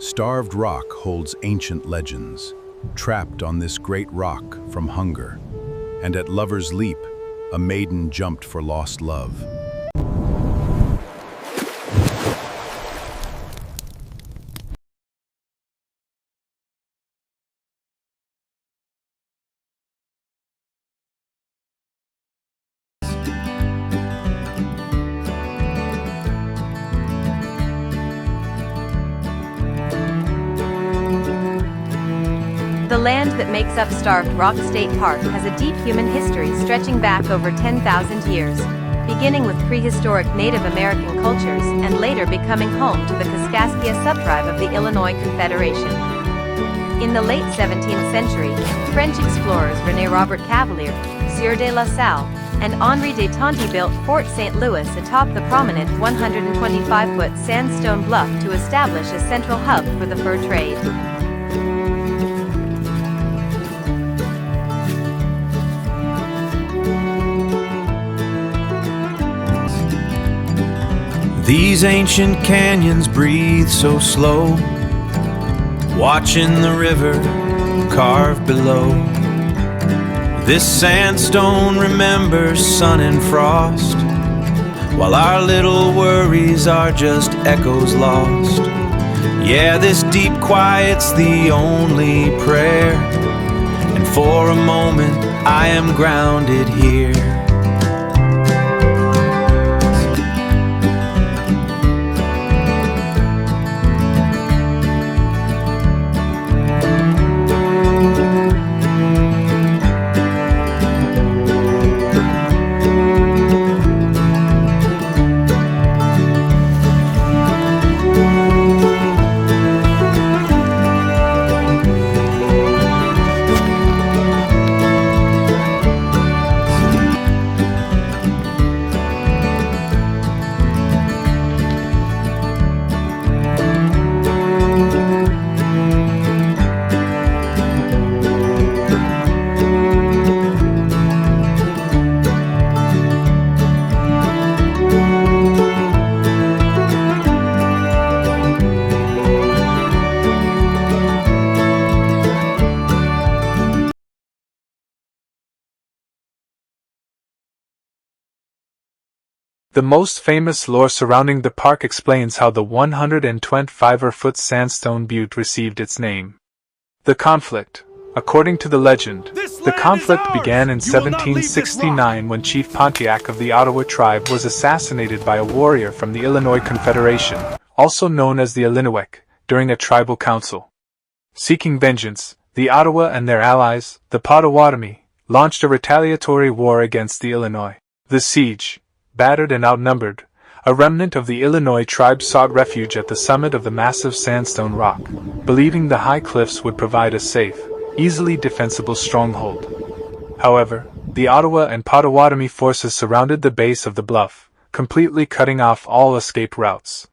Starved Rock holds ancient legends, trapped on this great rock from hunger. And at Lover's Leap, a maiden jumped for lost love. The land that makes up Starved Rock State Park has a deep human history stretching back over 10,000 years, beginning with prehistoric Native American cultures and later becoming home to the Kaskaskia subtribe of the Illinois Confederation. In the late 17th century, French explorers René Robert Cavelier, Sieur de La Salle, and Henri de Tonty built Fort St. Louis atop the prominent 125-foot sandstone bluff to establish a central hub for the fur trade. These ancient canyons breathe so slow, watching the river carve below. This sandstone remembers sun and frost, while our little worries are just echoes lost. Yeah, this deep quiet's the only prayer, and for a moment I am grounded here. The most famous lore surrounding the park explains how the 125-foot sandstone butte received its name. The conflict. According to the legend, the conflict began in 1769 when Chief Pontiac of the Ottawa tribe was assassinated by a warrior from the Illinois Confederation, also known as the Illiniwek, during a tribal council. Seeking vengeance, the Ottawa and their allies, the Potawatomi, launched a retaliatory war against the Illinois. The siege. Battered and outnumbered, a remnant of the Illinois tribe sought refuge at the summit of the massive sandstone rock, believing the high cliffs would provide a safe, easily defensible stronghold. However, the Ottawa and Potawatomi forces surrounded the base of the bluff, completely cutting off all escape routes.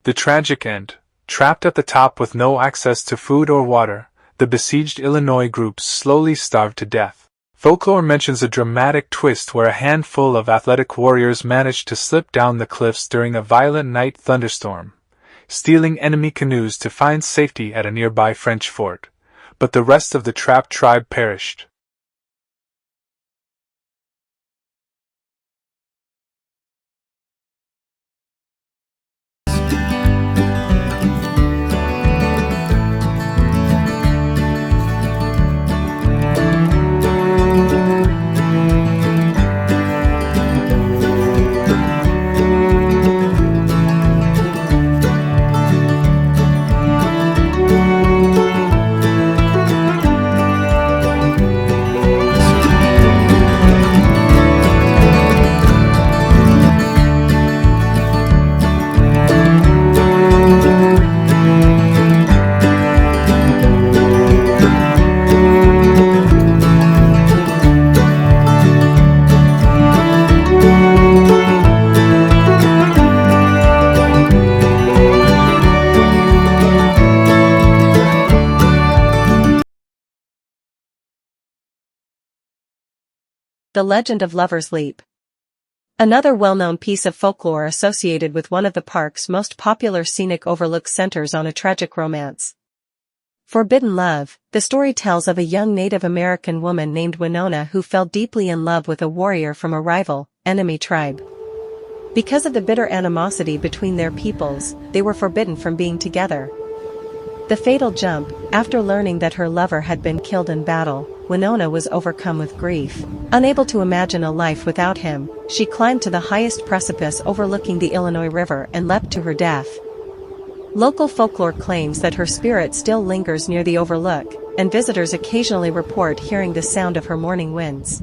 The tragic end. Trapped at the top with no access to food or water, the besieged Illinois groups slowly starved to death. Folklore mentions a dramatic twist where a handful of athletic warriors managed to slip down the cliffs during a violent night thunderstorm, stealing enemy canoes to find safety at a nearby French fort, but the rest of the trapped tribe perished. The legend of Lover's Leap. Another well-known piece of folklore associated with one of the park's most popular scenic overlooks centers on a tragic romance. Forbidden Love, the story tells of a young Native American woman named Winona who fell deeply in love with a warrior from a rival, enemy tribe. Because of the bitter animosity between their peoples, they were forbidden from being together. The fatal jump, after learning that her lover had been killed in battle, Winona was overcome with grief. Unable to imagine a life without him, she climbed to the highest precipice overlooking the Illinois River and leapt to her death. Local folklore claims that her spirit still lingers near the overlook, and visitors occasionally report hearing the sound of her mourning winds.